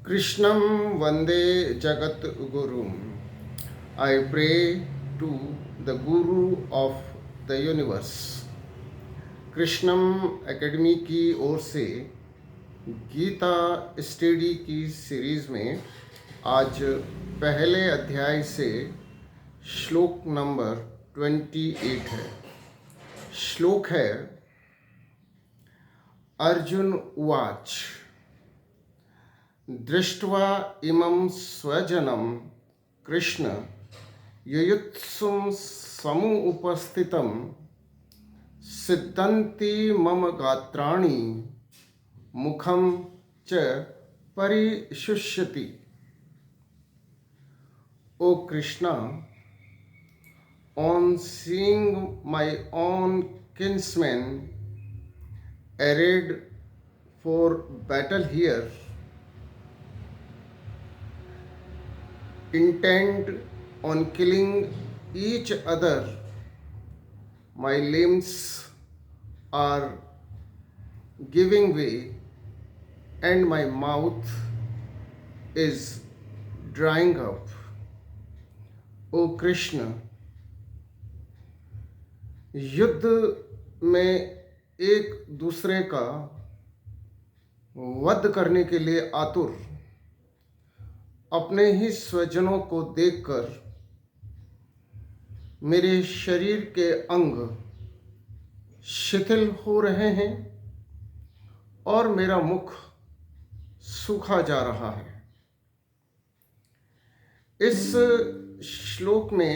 Krishnam Vande Jagat Gurum. I pray to the Guru of the Universe. Krishnam academy की ओर से Gita study की series में आज पहले अध्याय से श्लोक नंबर 28 है। श्लोक है अर्जुन उवाच दृष्ट्वा इमं स्वजनं कृष्ण युयुत्सुं समुपस्थितं सिद्धन्ति मम गात्राणि मुखं च परिशुष्यति। O Krishna, on seeing my own kinsmen arrayed for battle here, intent on killing each other, my limbs are giving way and my mouth is drying up. O Krishna, युद्ध में एक दूसरे का वध करने के लिए आतुर अपने ही स्वजनों को देखकर मेरे शरीर के अंग शिथिल हो रहे हैं और मेरा मुख सूखा जा रहा है। इस श्लोक में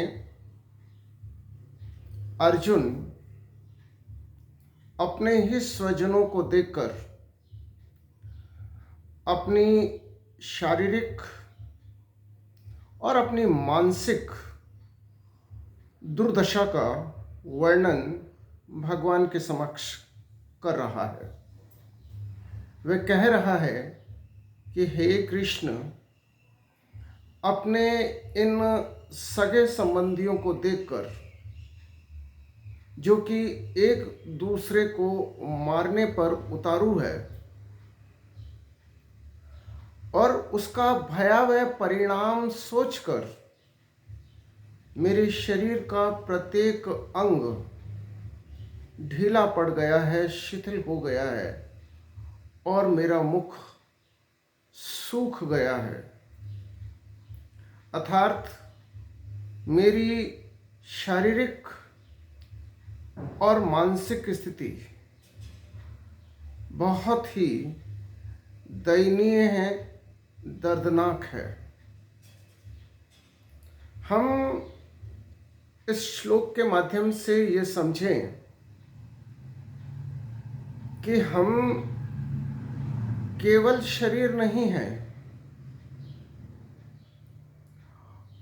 अर्जुन अपने ही स्वजनों को देखकर अपनी शारीरिक और अपनी मानसिक दुर्दशा का वर्णन भगवान के समक्ष कर रहा है। वह कह रहा है कि हे कृष्ण, अपने इन सगे संबंधियों को देखकर जो कि एक दूसरे को मारने पर उतारू है और उसका भयावह परिणाम सोचकर मेरे शरीर का प्रत्येक अंग ढीला पड़ गया है, शिथिल हो गया है और मेरा मुख सूख गया है। अर्थात मेरी शारीरिक और मानसिक स्थिति बहुत ही दयनीय है, दर्दनाक है। हम इस श्लोक के माध्यम से ये समझें कि हम केवल शरीर नहीं हैं,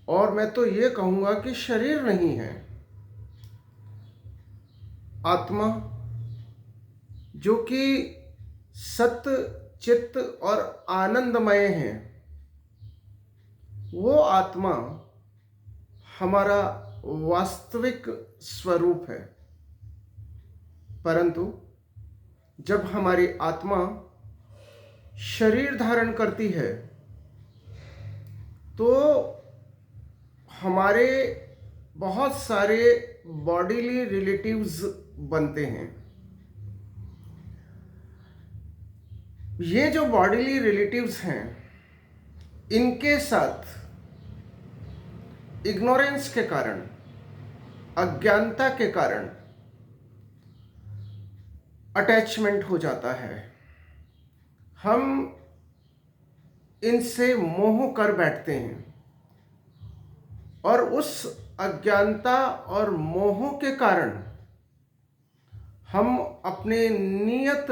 और मैं तो ये कहूँगा कि शरीर नहीं है। आत्मा जो कि सत्य, चित्त और आनंदमय है, वो आत्मा हमारा वास्तविक स्वरूप है। परंतु जब हमारी आत्मा शरीर धारण करती है तो हमारे बहुत सारे बॉडीली रिलेटिव्स बनते हैं। ये जो बॉडीली रिलेटिव्स हैं, इनके साथ इग्नोरेंस के कारण, अज्ञानता के कारण अटैचमेंट हो जाता है। हम इनसे मोह कर बैठते हैं और उस अज्ञानता और मोह के कारण हम अपने नियत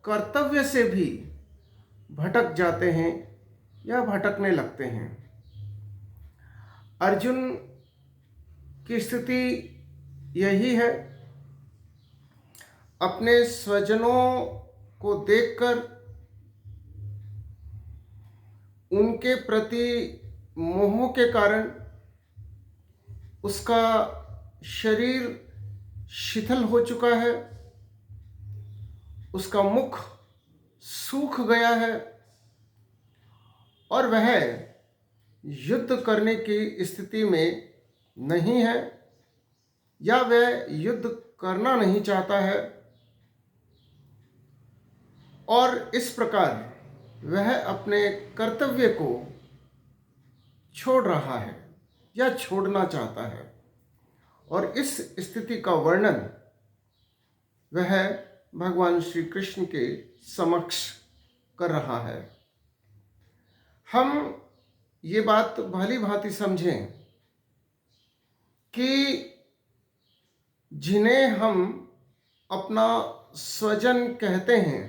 कर्तव्य से भी भटक जाते हैं या भटकने लगते हैं। अर्जुन की स्थिति यही है। अपने स्वजनों को देखकर उनके प्रति मोह के कारण उसका शरीर शिथिल हो चुका है, उसका मुख सूख गया है और वह युद्ध करने की स्थिति में नहीं है या वह युद्ध करना नहीं चाहता है, और इस प्रकार वह अपने कर्तव्य को छोड़ रहा है या छोड़ना चाहता है। और इस स्थिति का वर्णन वह भगवान श्री कृष्ण के समक्ष कर रहा है। हम ये बात भली भांति समझें कि जिन्हें हम अपना स्वजन कहते हैं,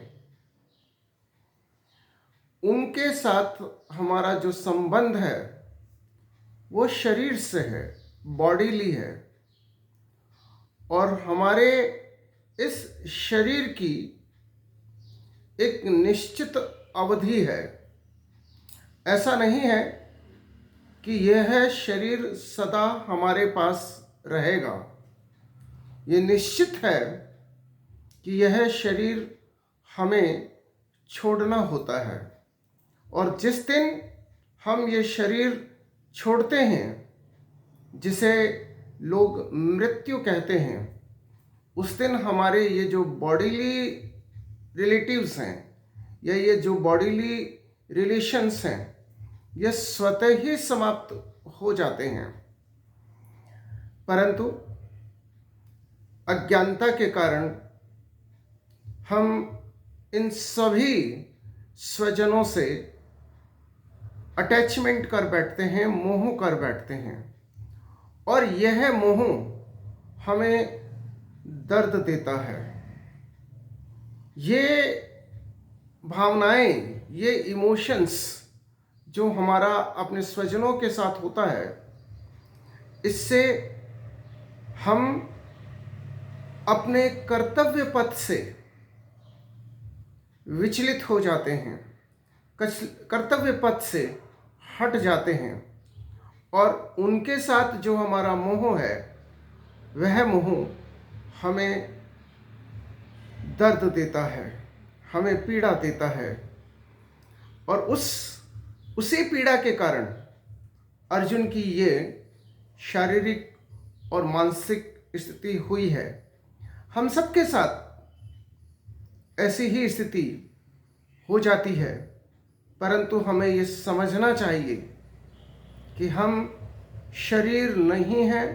उनके साथ हमारा जो संबंध है वो शरीर से है, बॉडीली है, और हमारे इस शरीर की एक निश्चित अवधि है। ऐसा नहीं है कि यह शरीर सदा हमारे पास रहेगा। ये निश्चित है कि यह शरीर हमें छोड़ना होता है, और जिस दिन हम ये शरीर छोड़ते हैं, जिसे लोग मृत्यु कहते हैं, उस दिन हमारे ये जो बॉडीली रिलेटिव्स हैं या ये जो बॉडीली रिलेशंस हैं, ये स्वतः ही समाप्त हो जाते हैं। परंतु अज्ञानता के कारण हम इन सभी स्वजनों से अटैचमेंट कर बैठते हैं, मोह कर बैठते हैं, और यह मोह हमें दर्द देता है। ये भावनाएं, ये इमोशंस जो हमारा अपने स्वजनों के साथ होता है, इससे हम अपने कर्तव्य पथ से विचलित हो जाते हैं, कर्तव्य पथ से हट जाते हैं, और उनके साथ जो हमारा मोह है, वह मोह हमें दर्द देता है, हमें पीड़ा देता है। और उसी पीड़ा के कारण अर्जुन की ये शारीरिक और मानसिक स्थिति हुई है। हम सबके साथ ऐसी ही स्थिति हो जाती है, परंतु हमें ये समझना चाहिए कि हम शरीर नहीं हैं,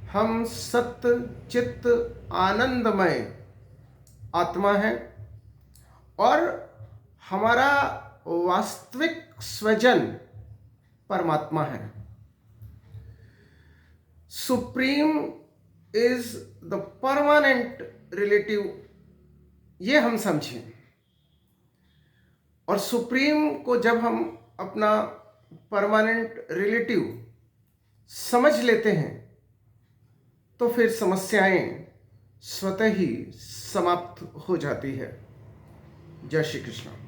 हम सत्य चित्त आनंदमय आत्मा है, और हमारा वास्तविक स्वजन परमात्मा है। Supreme is the permanent relative, ये हम समझें। और सुप्रीम को जब हम अपना परमानेंट रिलेटिव समझ लेते हैं, तो फिर समस्याएं स्वतः ही समाप्त हो जाती है। जय श्री कृष्ण।